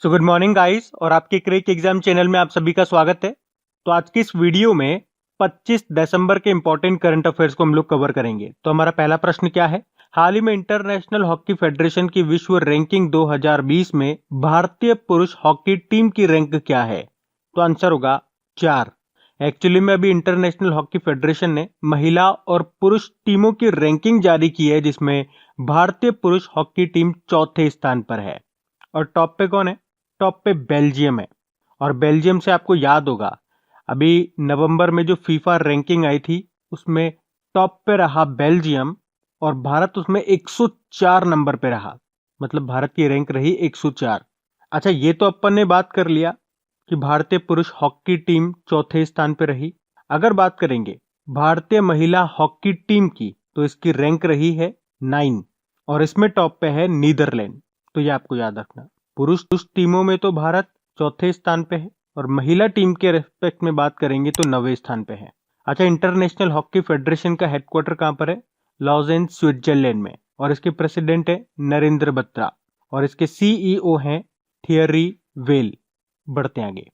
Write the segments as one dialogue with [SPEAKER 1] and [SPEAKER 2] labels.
[SPEAKER 1] So good morning guys और आपके crack exam channel में आप सभी का स्वागत है। तो आज की इस वीडियो में 25 दिसंबर के इंपॉर्टेंट करंट अफेयर्स को हम लोग कवर करेंगे। तो हमारा पहला प्रश्न क्या है? हाल ही में इंटरनेशनल हॉकी फेडरेशन की विश्व रैंकिंग 2020 में भारतीय पुरुष हॉकी टीम की रैंक क्या है? तो आंसर होगा 4। एक्चुअली में अभी इंटरनेशनल हॉकी फेडरेशन ने महिला और पुरुष टीमों की रैंकिंग जारी की है, जिसमें भारतीय पुरुष हॉकी टीम चौथे स्थान पर है। और टॉप पे कौन है? टॉप पे बेल्जियम है। और बेल्जियम से आपको याद होगा अभी नवंबर में जो फीफा रैंकिंग आई थी उसमें टॉप पे रहा बेल्जियम और भारत उसमें 104 नंबर पे रहा। मतलब भारत की रैंक रही 104। अच्छा, ये तो अपन ने बात कर लिया कि भारतीय पुरुष हॉकी टीम चौथे स्थान पे रही। अगर बात करेंगे भारतीय महिला हॉकी टीम की तो इसकी रैंक रही है 9 और इसमें टॉप पे है नीदरलैंड। तो ये आपको याद रखना। पुरुष टीमों में तो भारत चौथे स्थान पे है और महिला टीम के रेस्पेक्ट में बात करेंगे तो 9वें स्थान पे है। अच्छा, इंटरनेशनल हॉकी फेडरेशन का हेडक्वार्टर कहां पर है? लॉजेन, स्विट्जरलैंड में। और इसके प्रेसिडेंट है नरेंद्र बत्रा और इसके सीईओ हैं थियरी वेल। बढ़ते आगे।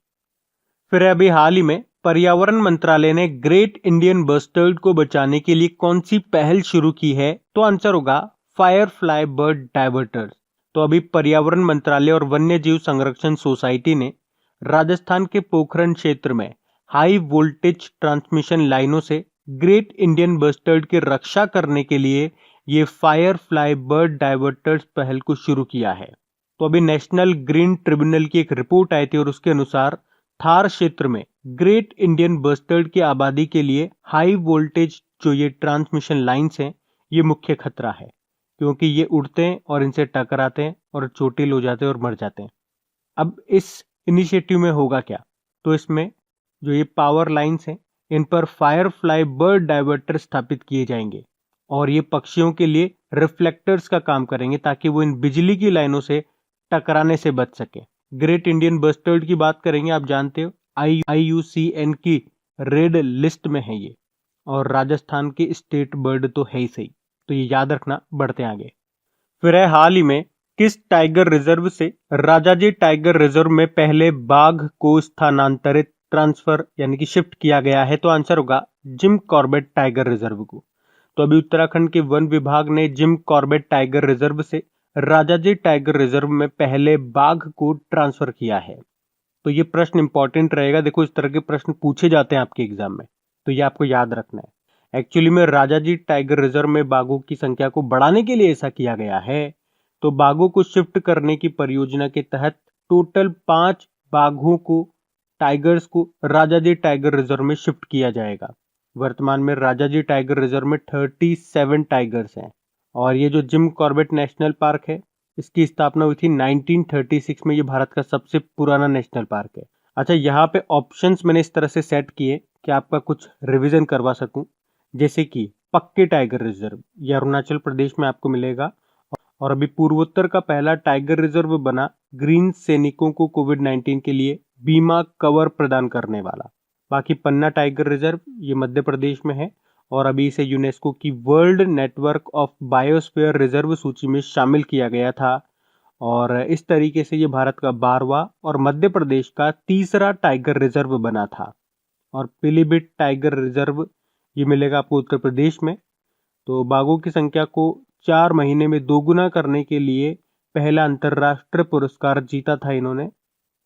[SPEAKER 1] फिर अभी हाल ही में पर्यावरण मंत्रालय ने ग्रेट इंडियन बस्टर्ड को बचाने के लिए कौन सी पहल शुरू की है? तो आंसर होगा फायरफ्लाई बर्ड डाइवर्टर्स। तो अभी पर्यावरण मंत्रालय और वन्य जीव संरक्षण सोसाइटी ने राजस्थान के पोखरण क्षेत्र में हाई वोल्टेज ट्रांसमिशन लाइनों से ग्रेट इंडियन बस्टर्ड की रक्षा करने के लिए ये फायरफ्लाई बर्ड डाइवर्टर्स पहल को शुरू किया है। तो अभी नेशनल ग्रीन ट्रिब्यूनल की एक रिपोर्ट आई थी और उसके अनुसार थार क्षेत्र में ग्रेट इंडियन बस्टर्ड की आबादी के लिए हाई वोल्टेज जो ये ट्रांसमिशन लाइन्स हैं ये मुख्य खतरा है, क्योंकि ये उड़ते हैं और इनसे टकराते हैं और चोटिल हो जाते हैं और मर जाते हैं। अब इस इनिशिएटिव में होगा क्या? तो इसमें जो ये पावर लाइन्स हैं इन पर फायरफ्लाई बर्ड डाइवर्टर स्थापित किए जाएंगे और ये पक्षियों के लिए रिफ्लेक्टर्स का काम करेंगे ताकि वो इन बिजली की लाइनों से टकराने से बच सके। ग्रेट इंडियन बस्टर्ड की बात करेंगे, आप जानते हो IUCN की रेड लिस्ट में है ये और राजस्थान की स्टेट बर्ड तो है ही सही। तो ये याद रखना। बढ़ते आगे। फिर है हाल ही में किस टाइगर रिजर्व से राजाजी टाइगर रिजर्व में पहले बाघ को स्थानांतरित ट्रांसफर यानी कि शिफ्ट किया गया है? तो आंसर होगा जिम कॉर्बेट टाइगर रिजर्व को। तो अभी उत्तराखंड के वन विभाग ने जिम कॉर्बेट टाइगर रिजर्व से राजाजी टाइगर रिजर्व में पहले बाघ को ट्रांसफर किया है। तो ये प्रश्न इंपॉर्टेंट रहेगा। देखो, इस तरह के प्रश्न पूछे जाते हैं आपके एग्जाम में, तो ये आपको याद रखना है। एक्चुअली में राजाजी टाइगर रिजर्व में बाघों की संख्या को बढ़ाने के लिए ऐसा किया गया है। तो बाघों को शिफ्ट करने की परियोजना के तहत टोटल 5 बाघों को, टाइगर्स को राजाजी टाइगर रिजर्व में शिफ्ट किया जाएगा। वर्तमान में राजाजी टाइगर रिजर्व में 37 टाइगर्स हैं और ये जो जिम कॉर्बेट नेशनल पार्क है इसकी स्थापना हुई थी 1936 में। ये भारत का सबसे पुराना नेशनल पार्क है। अच्छा, यहाँ पे ऑप्शंस मैंने इस तरह से सेट किए कि आपका कुछ रिवीजन करवा सकूं। जैसे कि पक्के टाइगर रिजर्व, ये अरुणाचल प्रदेश में आपको मिलेगा और अभी पूर्वोत्तर का पहला टाइगर रिजर्व बना ग्रीन सैनिकों को कोविड-19 के लिए बीमा कवर प्रदान करने वाला। बाकी पन्ना टाइगर रिजर्व ये मध्य प्रदेश में है और अभी इसे यूनेस्को की world network of biosphere reserve सूची में शामिल किया गया था और इस तरीके से ये भारत का 12वां और मध्य प्रदेश का तीसरा टाइगर रिजर्व बना था। और पीलीभीत टाइगर रिजर्व ये मिलेगा आपको उत्तर प्रदेश में। तो बाघों की संख्या को 4 महीने में दोगुना करने के लिए पहला अंतरराष्ट्रीय पुरस्कार जीता था इन्होंने।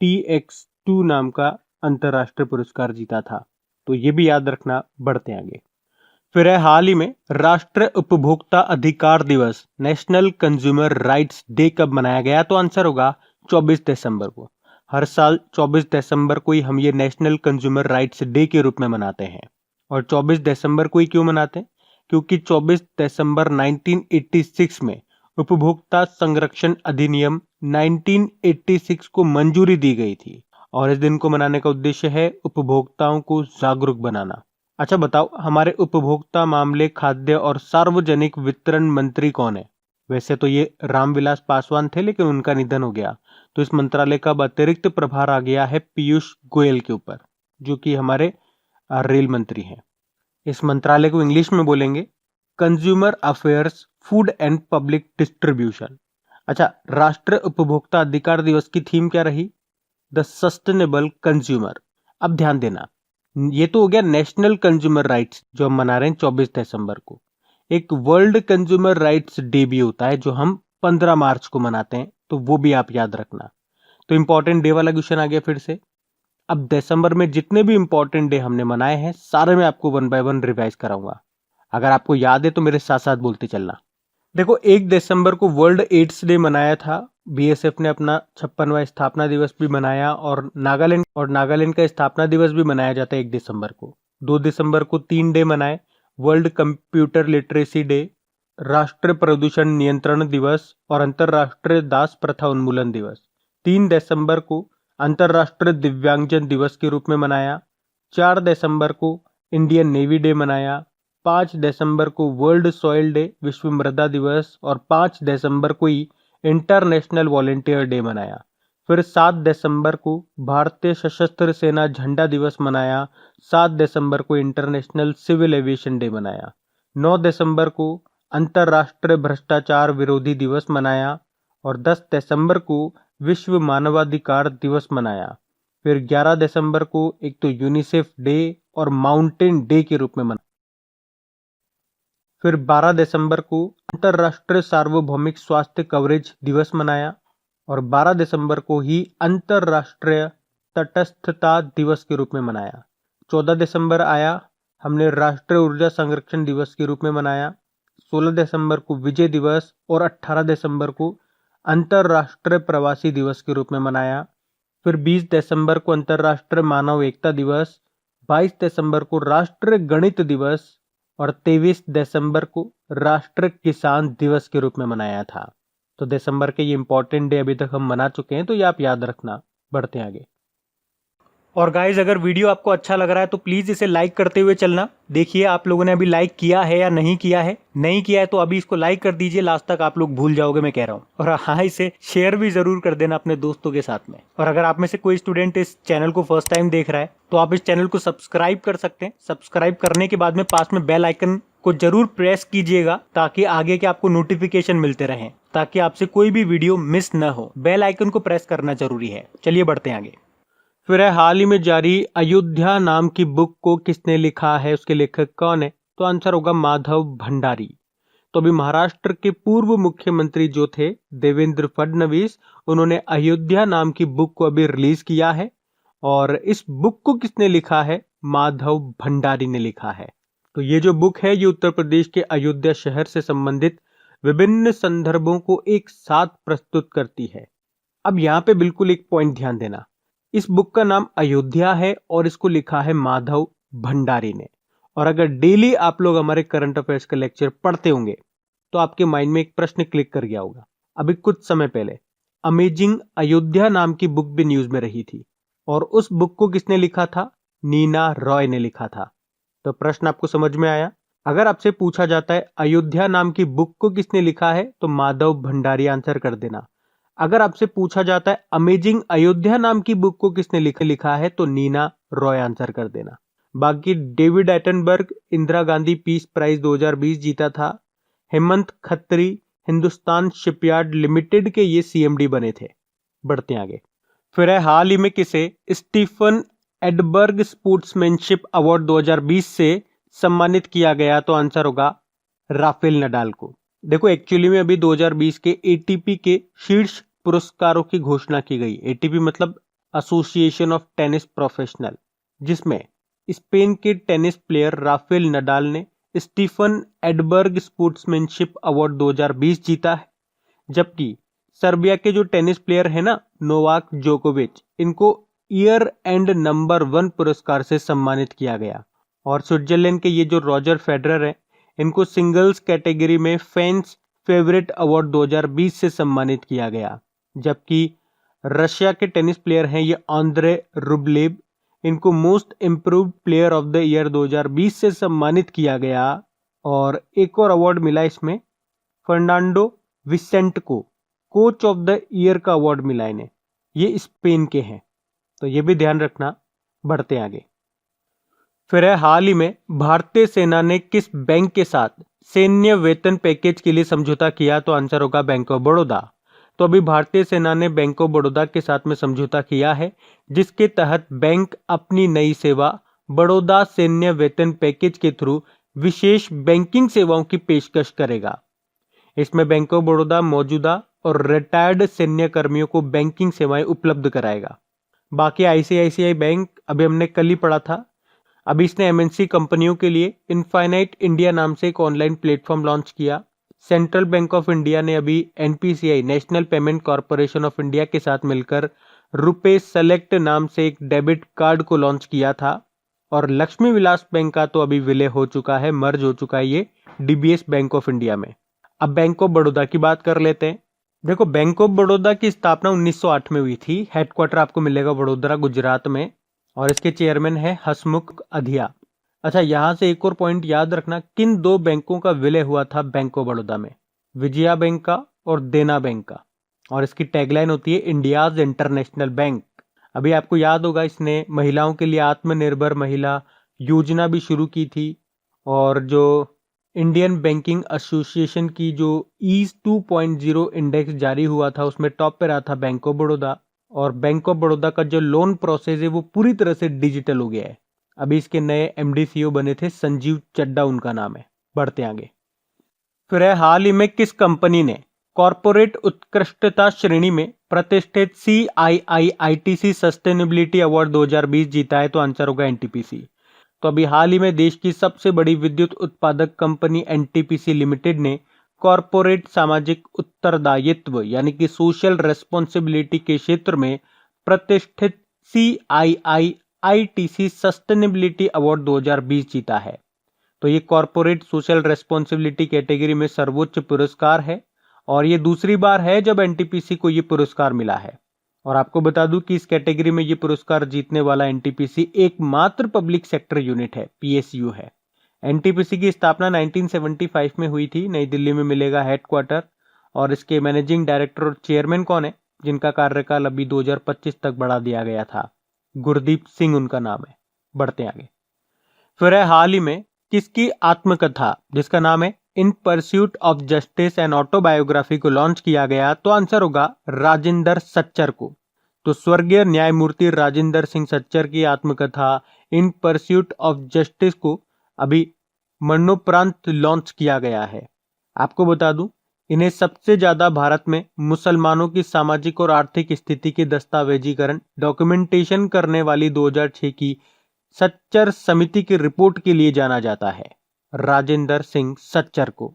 [SPEAKER 1] TX2 नाम का अंतरराष्ट्रीय पुरस्कार जीता था। तो ये भी याद रखना। बढ़ते आगे। फिर है हाल ही में राष्ट्रीय उपभोक्ता अधिकार दिवस, नेशनल कंज्यूमर राइट्स डे कब मनाया गया? तो आंसर होगा 24 दिसंबर को। हर साल 24 दिसंबर को ही हम ये नेशनल कंज्यूमर राइट्स डे के रूप में मनाते हैं। और 24 दिसंबर को ही क्यों मनाते हैं? क्योंकि 24 दिसंबर 1986 में उपभोक्ता संरक्षण अधिनियम 1986 को मंजूरी दी गई थी और इस दिन को मनाने का उद्देश्य है उपभोक्ताओं को जागरूक बनाना। अच्छा बताओ, हमारे उपभोक्ता मामले, खाद्य और सार्वजनिक वितरण मंत्री कौन है? वैसे तो ये रामविलास पासवान थे लेकिन उनका निधन हो गया, तो इस मंत्रालय का अतिरिक्त प्रभार आ गया है पीयूष गोयल के ऊपर, जो कि हमारे रेल मंत्री हैं। इस मंत्रालय को इंग्लिश में बोलेंगे consumer affairs, food and public distribution. अच्छा, राष्ट्रीय उपभोक्ता अधिकार दिवस की थीम क्या रही? The sustainable consumer. अब ध्यान देना, ये तो हो गया नेशनल कंज्यूमर राइट्स जो हम मना रहे हैं 24 दिसंबर को। एक वर्ल्ड कंज्यूमर राइट्स डे भी होता है जो हम 15 मार्च को मनाते हैं, तो वो भी आप याद रखना। तो इंपॉर्टेंट डे वाला क्वेश्चन आ गया फिर से। अब दिसंबर में जितने भी इंपॉर्टेंट डे हमने मनाए हैं सारे मैं आपको 1 बाय 1 रिवाइज कराऊंगा। अगर आपको याद है तो मेरे साथ साथ बोलते चलना। देखो, 1 दिसंबर को वर्ल्ड एड्स डे मनाया था। बीएसएफ ने अपना 56वां स्थापना दिवस भी मनाया, और नागालैंड का स्थापना दिवस भी मनाया जाता है 1 दिसंबर को। 2 दिसंबर को 3 डे मनाए। वर्ल्ड कंप्यूटर लिटरेसी डे, राष्ट्रीय प्रदूषण नियंत्रण दिवस और अंतर्राष्ट्रीय दास प्रथा उन्मूलन दिवस। 3 दिसंबर को अंतर्राष्ट्रीय दिव्यांगजन दिवस के रूप में मनाया। 4 दिसंबर को इंडियन नेवी डे मनाया। 5 दिसंबर को वर्ल्ड सॉइल डे, विश्व मृदा दिवस, और 5 दिसंबर को ही इंटरनेशनल वॉलेंटियर डे मनाया। फिर 7 दिसंबर को भारतीय सशस्त्र सेना झंडा दिवस मनाया। 7 दिसंबर को इंटरनेशनल सिविल एविएशन डे मनाया। 9 दिसंबर को अंतर्राष्ट्रीय भ्रष्टाचार विरोधी दिवस मनाया, और 10 दिसंबर को विश्व मानवाधिकार दिवस मनाया। फिर 11 दिसंबर को एक तो यूनिसेफ डे और माउंटेन डे के रूप में मनाया। फिर 12 दिसंबर को अंतर्राष्ट्रीय सार्वभौमिक स्वास्थ्य कवरेज दिवस मनाया, और 12 दिसंबर को ही अंतर्राष्ट्रीय तटस्थता दिवस के रूप में मनाया। 14 दिसंबर आया, हमने राष्ट्रीय ऊर्जा संरक्षण दिवस के रूप में मनाया। 16 दिसंबर को विजय दिवस, और 18 दिसंबर को अंतर्राष्ट्रीय प्रवासी दिवस के रूप में मनाया। फिर 20 दिसंबर को अंतर्राष्ट्रीय मानव एकता दिवस, 22 दिसंबर को राष्ट्रीय गणित दिवस, और 23 दिसंबर को राष्ट्रीय किसान दिवस के रूप में मनाया था। तो दिसंबर के ये इंपॉर्टेंट डे अभी तक हम मना चुके हैं, तो ये आप याद रखना। बढ़ते हैं आगे। और गाइज, अगर वीडियो आपको अच्छा लग रहा है तो प्लीज इसे लाइक करते हुए चलना। देखिए, आप लोगों ने अभी लाइक किया है या नहीं किया है। नहीं किया है तो अभी इसको लाइक कर दीजिए, लास्ट तक आप लोग भूल जाओगे मैं कह रहा हूँ। और हाँ, इसे शेयर भी जरूर कर देना अपने दोस्तों के साथ में। और अगर आप में से कोई स्टूडेंट इस चैनल को फर्स्ट टाइम देख रहा है तो आप इस चैनल को सब्सक्राइब कर सकते हैं। सब्सक्राइब करने के बाद में पास में बेल आइकन को जरूर प्रेस कीजिएगा, ताकि आगे के आपको नोटिफिकेशन मिलते रहें, ताकि आपसे कोई भी वीडियो मिस न हो। बेल आइकन को प्रेस करना जरूरी है। चलिए बढ़ते हैं आगे। फिर है, हाल ही में जारी अयोध्या नाम की बुक को किसने लिखा है, उसके लेखक कौन है? तो आंसर होगा माधव भंडारी। तो अभी महाराष्ट्र के पूर्व मुख्यमंत्री जो थे देवेंद्र फडणवीस, उन्होंने अयोध्या नाम की बुक को अभी रिलीज किया है, और इस बुक को किसने लिखा है? माधव भंडारी ने लिखा है। तो ये जो बुक है ये उत्तर प्रदेश के अयोध्या शहर से संबंधित विभिन्न संदर्भों को एक साथ प्रस्तुत करती है। अब यहाँ पे बिल्कुल एक पॉइंट ध्यान देना, इस बुक का नाम अयोध्या है और इसको लिखा है माधव भंडारी ने। और अगर डेली आप लोग हमारे करंट अफेयर्स का लेक्चर पढ़ते होंगे तो आपके माइंड में एक प्रश्न क्लिक कर गया होगा। अभी कुछ समय पहले अमेजिंग अयोध्या नाम की बुक भी न्यूज में रही थी, और उस बुक को किसने लिखा था? नीना रॉय ने लिखा था। तो प्रश्न आपको समझ में आया? अगर आपसे पूछा जाता है अयोध्या नाम की बुक को किसने लिखा है, तो माधव भंडारी आंसर कर देना। अगर आपसे पूछा जाता है अमेजिंग अयोध्या नाम की बुक को किसने लिखा है, तो नीना रॉय आंसर कर देना। बाकी David Attenborough Indira Gandhi peace prize 2020 जीता था। हेमंत खत्री हिंदुस्तान शिपयार्ड लिमिटेड के ये सीएमडी बने थे। बढ़ते आगे। फिर है, हाल ही में किसे स्टीफन एडबर्ग स्पोर्ट्समैनशिप अवार्ड 2020 से सम्मानित किया गया? तो आंसर होगा राफेल नडाल को। देखो, एक्चुअली में अभी 2020 के एटीपी के शीर्ष पुरस्कारों की घोषणा की गई। एटीपी मतलब एसोसिएशन ऑफ टेनिस प्रोफेशनल, जिसमें स्पेन के टेनिस प्लेयर राफेल नडाल ने स्टीफन एडबर्ग स्पोर्ट्समैनशिप अवार्ड 2020 जीता है। जबकि सर्बिया के जो टेनिस प्लेयर है ना, नोवाक जोकोविच, इनको ईयर एंड नंबर 1 पुरस्कार से सम्मानित किया गया। और स्विट्जरलैंड के ये जो रॉजर फेडरर है, इनको सिंगल्स कैटेगरी में फैंस फेवरेट अवार्ड 2020 से सम्मानित किया गया। जबकि रशिया के टेनिस प्लेयर हैं ये आंद्रे रुब्लेव, इनको most improved player of the year 2020 से सम्मानित किया गया। और एक और अवार्ड मिला इसमें फर्नांडो विसेंट को, कोच ऑफ द ईयर का अवार्ड मिला इन्हें। ये स्पेन के हैं, तो ये भी ध्यान रखना। बढ़ते आगे। फिर है, हाल ही में भारतीय सेना ने किस बैंक के साथ सैन्य वेतन पैकेज के लिए समझौता किया? तो आंसर होगा बैंक ऑफ बड़ौदा। तो अभी भारतीय सेना ने बैंक ऑफ बड़ौदा के साथ में समझौता किया है, जिसके तहत बैंक अपनी नई सेवा बड़ौदा सैन्य वेतन पैकेज के थ्रू विशेष बैंकिंग सेवाओं की पेशकश करेगा। इसमें बैंक ऑफ बड़ौदा मौजूदा और रिटायर्ड सैन्य कर्मियों को बैंकिंग सेवाएं उपलब्ध कराएगा। बाकी आईसीआईसीआई बैंक अभी हमने कल ही पढ़ा था। अभी इसने एमएनसी कंपनियों के लिए इनफाइनाइट इंडिया नाम से एक ऑनलाइन प्लेटफॉर्म लॉन्च किया। सेंट्रल बैंक ऑफ इंडिया ने अभी NPCI national payment corporation of India के साथ मिलकर रुपे सेलेक्ट नाम से एक डेबिट कार्ड को लॉन्च किया था। और लक्ष्मी विलास बैंक का तो अभी विलय हो चुका है, मर्ज हो चुका है ये डीबीएस बैंक ऑफ इंडिया में। अब बैंक ऑफ बड़ौदा की बात कर लेते हैं। देखो, बैंक ऑफ बड़ौदा की स्थापना 1908 में हुई थी। हेडक्वार्टर आपको मिलेगा वडोदरा गुजरात में और इसके चेयरमैन है हसमुख अधिया। अच्छा, यहां से एक और पॉइंट याद रखना, किन दो बैंकों का विलय हुआ था बैंक ऑफ बड़ौदा में? विजया बैंक का और देना बैंक का। और इसकी टैगलाइन होती है इंडियाज इंटरनेशनल बैंक। अभी आपको याद होगा इसने महिलाओं के लिए आत्मनिर्भर महिला योजना भी शुरू की थी। और जो इंडियन बैंकिंग एसोसिएशन की जो ईज 2.0 इंडेक्स जारी हुआ था उसमें टॉप पे रहा था बैंक ऑफ बड़ौदा। और बैंक ऑफ बड़ौदा का जो लोन प्रोसेस है वो पूरी तरह से डिजिटल हो गया है। अभी इसके नए एमडी सीईओ बने थे संजीव चड्डा उनका नाम है। बढ़ते आगे। फिर है, हाल ही में किस कंपनी ने कॉरपोरेट उत्कृष्टता श्रेणी में प्रतिष्ठित CII-ITC सस्टेनेबिलिटी अवार्ड 2020 जीता है? तो आंसर होगा एनटीपीसी। तो अभी हाल ही में देश की सबसे बड़ी विद्युत उत्पादक कंपनी एनटीपीसी लिमिटेड ने कॉरपोरेट सामाजिक उत्तरदायित्व यानी कि सोशल रेस्पॉन्सिबिलिटी के क्षेत्र में प्रतिष्ठित CII-ITC सस्टेनेबिलिटी अवार्ड 2020 जीता है। तो ये कॉरपोरेट सोशल रेस्पॉन्सिबिलिटी कैटेगरी में सर्वोच्च पुरस्कार है और ये दूसरी बार है जब एनटीपीसी को ये पुरस्कार मिला है। और आपको बता दूं कि इस कैटेगरी में ये पुरस्कार जीतने वाला एनटीपीसी एकमात्र पब्लिक सेक्टर यूनिट है, पीएसयू है। एनटीपीसी की स्थापना 1975 में हुई थी, नई दिल्ली में मिलेगा हेडक्वार्टर। और इसके मैनेजिंग डायरेक्टर और चेयरमैन कौन है, जिनका कार्यकाल अभी 2025 तक बढ़ा दिया गया था? गुरदीप सिंह उनका नाम है। बढ़ते आगे। फिर है, हाल ही में किसकी आत्मकथा जिसका नाम है in pursuit of justice and autobiography को लॉन्च किया गया? तो आंसर होगा राजेंद्र सच्चर को। तो स्वर्गीय न्यायमूर्ति राजेंद्र सिंह सच्चर की आत्मकथा इन परस्यूट ऑफ जस्टिस को अभी मरणोपरांत लॉन्च किया गया है। आपको बता दूं, इन्हें सबसे ज्यादा भारत में मुसलमानों की सामाजिक और आर्थिक स्थिति के दस्तावेजीकरण डॉक्यूमेंटेशन करने वाली 2006 की सच्चर समिति की रिपोर्ट के लिए जाना जाता है, राजेंद्र सिंह सच्चर को।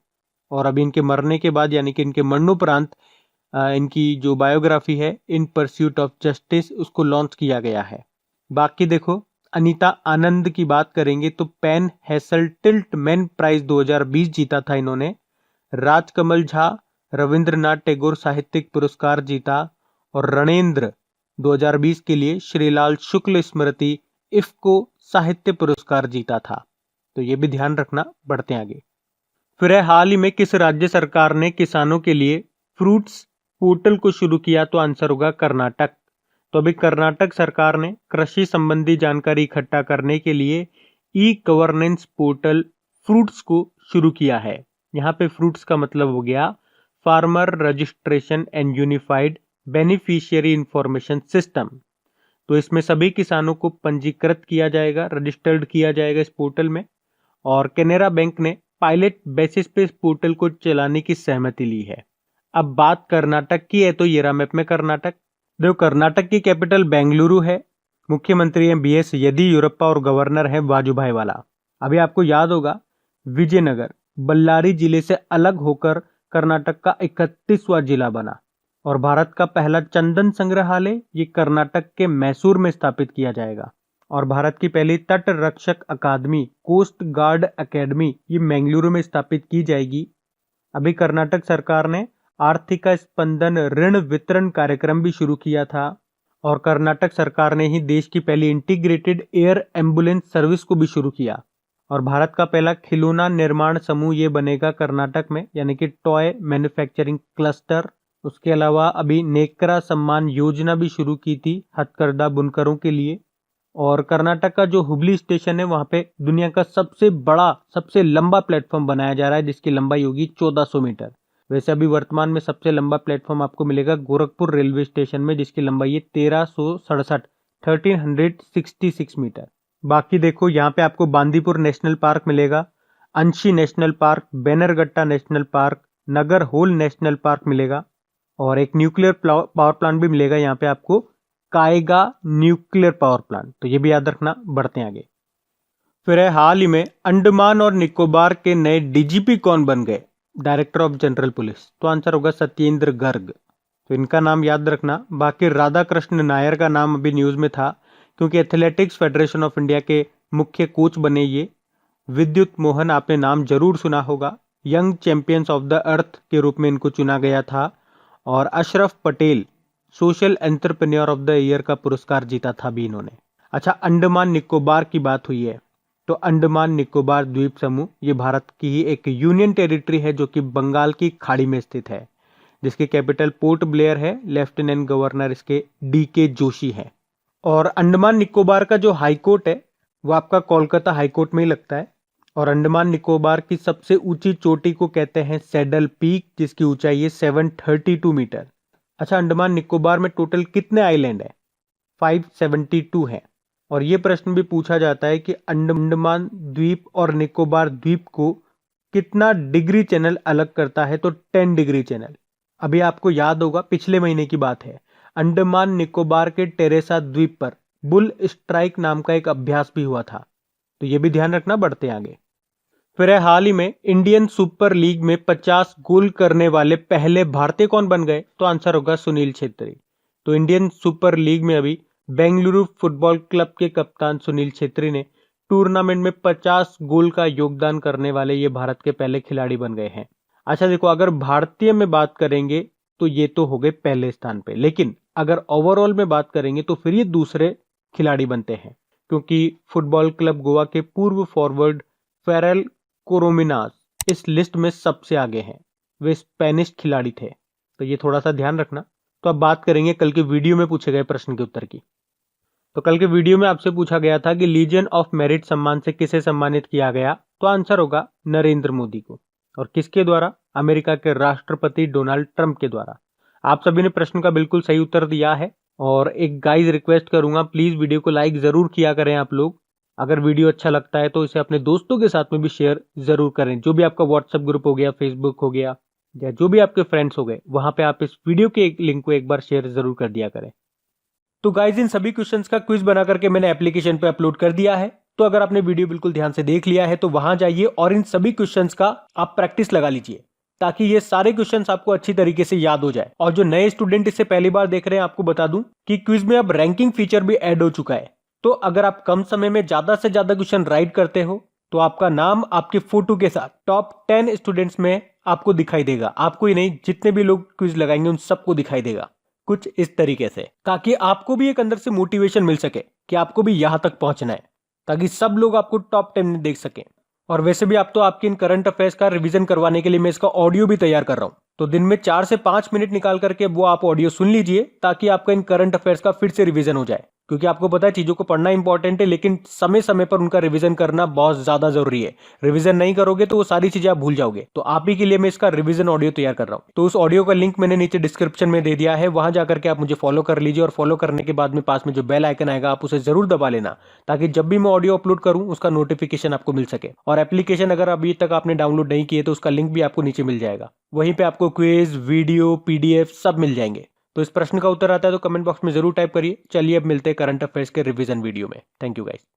[SPEAKER 1] और अभी इनके मरने के बाद यानी कि इनके मरणोपरांत इनकी जो बायोग्राफी है इन परस्यूट ऑफ जस्टिस उसको लॉन्च किया गया है। बाकी देखो, अनीता आनंद की बात करेंगे तो पेन हेसलटिल्ट मैन प्राइज 2020 जीता था इन्होंने। राजकमल झा रविंद्रनाथ टैगोर साहित्यिक पुरस्कार जीता। और रणेंद्र 2020 के लिए श्रीलाल शुक्ल स्मृति इफ्को साहित्य पुरस्कार जीता था। तो ये भी ध्यान रखना। बढ़ते आगे। फिर है, हाल ही में किस राज्य सरकार ने किसानों के लिए फ्रूट्स पोर्टल को शुरू किया? तो आंसर होगा कर्नाटक। तो अभी कर्नाटक सरकार ने कृषि संबंधी जानकारी इकट्ठा करने के लिए ई गवर्नेंस पोर्टल फ्रूट्स को शुरू किया है। यहाँ पे फ्रूट्स का मतलब हो गया farmer registration and unified beneficiary information system. तो इसमें सभी किसानों को पंजीकृत किया जाएगा, रजिस्टर्ड किया जाएगा इस पोर्टल में। और कैनरा बैंक ने पायलट बेसिस पे इस पोर्टल को चलाने की सहमति ली है। अब बात कर्नाटक की है, तो ये रहा मैप में कर्नाटक। देखो, कर्नाटक की कैपिटल बेंगलुरु है, मुख्यमंत्री हैं बीएस येदियुरप्पा और गवर्नर है वाजुभाई वाला। अभी आपको याद होगा विजयनगर बल्लारी जिले से अलग होकर कर्नाटक का 31वां जिला बना। और भारत का पहला चंदन संग्रहालय ये कर्नाटक के मैसूर में स्थापित किया जाएगा। और भारत की पहली तट रक्षक अकादमी कोस्ट गार्ड एकेडमी ये बेंगलुरु में स्थापित की जाएगी। अभी कर्नाटक सरकार ने आर्थिक स्पंदन ऋण वितरण कार्यक्रम भी शुरू किया था। और कर्नाटक सरकार ने ही देश की पहली इंटीग्रेटेड एयर एम्बुलेंस सर्विस को भी शुरू किया। और भारत का पहला खिलौना निर्माण समूह ये बनेगा कर्नाटक में, यानी कि टॉय मैन्युफैक्चरिंग क्लस्टर। उसके अलावा अभी नेकरा सम्मान योजना भी शुरू की थी हथकरघा बुनकरों के लिए। और कर्नाटक का जो हुबली स्टेशन है वहां पे दुनिया का सबसे बड़ा सबसे लंबा प्लेटफॉर्म बनाया जा रहा है जिसकी लंबाई होगी 1400 मीटर। वैसे अभी वर्तमान में सबसे लंबा प्लेटफॉर्म आपको मिलेगा गोरखपुर रेलवे स्टेशन में, जिसकी लंबाई है 1366 मीटर। बाकी देखो यहाँ पे आपको बांदीपुर नेशनल पार्क मिलेगा, अंशी नेशनल पार्क, बैनरगट्टा नेशनल पार्क, नगर होल नेशनल पार्क मिलेगा, और एक न्यूक्लियर पावर प्लांट भी मिलेगा यहाँ पे आपको, कायगा न्यूक्लियर पावर प्लांट। तो ये भी याद रखना। बढ़ते हैं आगे। फिर है हाल ही में अंडमान और निकोबार के नए डीजीपी कौन बन गए? Director of general police. तो आंसर होगा सत्येंद्र गर्ग। तो इनका नाम याद रखना। बाकी राधाकृष्ण नायर का नाम अभी न्यूज में था, क्योंकि एथलेटिक्स फेडरेशन ऑफ इंडिया के मुख्य कोच बने ये। विद्युत मोहन आपने नाम जरूर सुना होगा, young champions of the earth के रूप में इनको चुना गया था। और Ashraf Patel social entrepreneur of the year का पुरस्कार जीता था भी इन्होंने। अच्छा, अंडमान निकोबार की बात हुई है, तो अंडमान निकोबार द्वीप समूह ये भारत की ही एक यूनियन टेरिटरी है, जो कि बंगाल की खाड़ी में स्थित है, जिसकी कैपिटल पोर्ट ब्लेयर है। लेफ्टिनेंट गवर्नर इसके DK जोशी है। और अंडमान निकोबार का जो हाईकोर्ट है वो आपका कोलकाता हाईकोर्ट में ही लगता है। और अंडमान निकोबार की सबसे ऊंची चोटी को कहते हैं सैडल पीक, जिसकी ऊंचाई है 732 मीटर। अच्छा, अंडमान निकोबार में टोटल कितने आइलैंड है? 572 है। और ये प्रश्न भी पूछा जाता है कि अंडमान द्वीप और निकोबार द्वीप को कितना डिग्री चैनल अलग करता है? तो 10 डिग्री चैनल। अभी आपको याद होगा, पिछले महीने की बात है, अंडमान निकोबार के टेरेसा द्वीप पर बुल स्ट्राइक नाम का एक अभ्यास भी हुआ था। तो ये भी ध्यान रखना। बढ़ते आगे। फिर है हाल ही में इंडियन सुपर लीग में 50 गोल करने वाले पहले भारतीय कौन बन गए? तो आंसर होगा सुनील छेत्री। तो इंडियन सुपर लीग में अभी बेंगलुरु फुटबॉल क्लब के कप्तान सुनील छेत्री ने टूर्नामेंट में 50 गोल का योगदान करने वाले ये भारत के पहले खिलाड़ी बन गए हैं। अच्छा देखो, अगर भारतीय में बात करेंगे तो ये तो हो गए पहले स्थान पे, लेकिन अगर ओवरऑल में बात करेंगे तो फिर ये दूसरे खिलाड़ी बनते हैं, क्योंकि फुटबॉल क्लब गोवा के पूर्व फॉरवर्ड फेरल कोरोमिनास इस लिस्ट में सबसे आगे हैं। वे स्पेनिश खिलाड़ी थे। तो ये थोड़ा सा ध्यान रखना। तो अब बात करेंगे कल के वीडियो में पूछे गए प्रश्न के उत्तर की। तो कल के वीडियो में आपसे पूछा गया था कि लीजन ऑफ मेरिट सम्मान से किसे सम्मानित किया गया? तो आंसर होगा नरेंद्र मोदी को। और किसके द्वारा? अमेरिका के राष्ट्रपति डोनाल्ड ट्रंप के द्वारा। आप सभी ने प्रश्न का बिल्कुल सही उत्तर दिया है। और एक गाइज रिक्वेस्ट करूंगा, प्लीज वीडियो को लाइक जरूर किया करें आप लोग। अगर वीडियो अच्छा लगता है तो इसे अपने दोस्तों के साथ में भी शेयर जरूर करें। जो भी आपका व्हाट्सएप ग्रुप हो गया, फेसबुक हो गया, या जो भी आपके फ्रेंड्स हो गए, वहां पे आप इस वीडियो के लिंक को एक बार शेयर जरूर कर दिया करें। तो गाइज, इन सभी क्वेश्चंस का क्विज बना करके मैंने एप्लीकेशन पे अपलोड कर दिया है। तो अगर आपने वीडियो बिल्कुल ध्यान से देख लिया है तो वहां जाइए और इन सभी क्वेश्चंस का आप प्रैक्टिस लगा लीजिए, ताकि ये सारे क्वेश्चंस आपको अच्छी तरीके से याद हो जाए। और जो नए स्टूडेंट इसे पहली बार देख रहे हैं, आपको बता दूं कि क्विज में अब रैंकिंग फीचर भी ऐड हो चुका है। तो अगर आप कम समय में ज्यादा से ज्यादा क्वेश्चन राइट करते हो तो आपका नाम आपके फोटो के साथ टॉप 10 स्टूडेंट्स में आपको दिखाई देगा। आपको ही नहीं, जितने भी लोग क्विज लगाएंगे उन सबको दिखाई देगा कुछ इस तरीके से, ताकि आपको भी एक अंदर से मोटिवेशन मिल सके कि आपको भी यहां तक पहुंचना है, ताकि सब लोग आपको टॉप 10 में देख सकें। और वैसे भी आप तो आपके इन करंट अफेयर्स का रिवीजन करवाने के लिए मैं इसका ऑडियो भी तैयार कर रहा हूं। तो दिन में 4 से 5 मिनट निकाल करके वो आप ऑडियो सुन लीजिए, ताकि आपका इन करंट अफेयर्स का फिर से रिवीजन हो जाए। क्योंकि आपको पता है चीजों को पढ़ना इंपॉर्टेंट है, लेकिन समय समय पर उनका रिवीजन करना बहुत ज्यादा जरूरी है। रिवीजन नहीं करोगे तो वो सारी चीजें आप भूल जाओगे। तो आप ही के लिए मैं इसका रिवीजन ऑडियो तैयार कर रहा हूं। तो उस ऑडियो का लिंक मैंने नीचे डिस्क्रिप्शन में दे दिया है, वहां जाकर के आप मुझे फॉलो कर लीजिए। और फॉलो करने के बाद में पास में जो बेल आइकन आएगा आप उसे जरूर दबा लेना, ताकि जब भी मैं ऑडियो अपलोड करूं उसका नोटिफिकेशन आपको मिल सके। और एप्लीकेशन अगर अभी तक आपने डाउनलोड नहीं किए तो उसका लिंक भी आपको नीचे मिल जाएगा। वहीं पे आपको क्विज, वीडियो, PDF सब मिल जाएंगे। तो इस प्रश्न का उत्तर आता है तो कमेंट बॉक्स में जरूर टाइप करिए। चलिए अब मिलते हैं करंट अफेयर्स के रिवीजन वीडियो में। Thank you guys.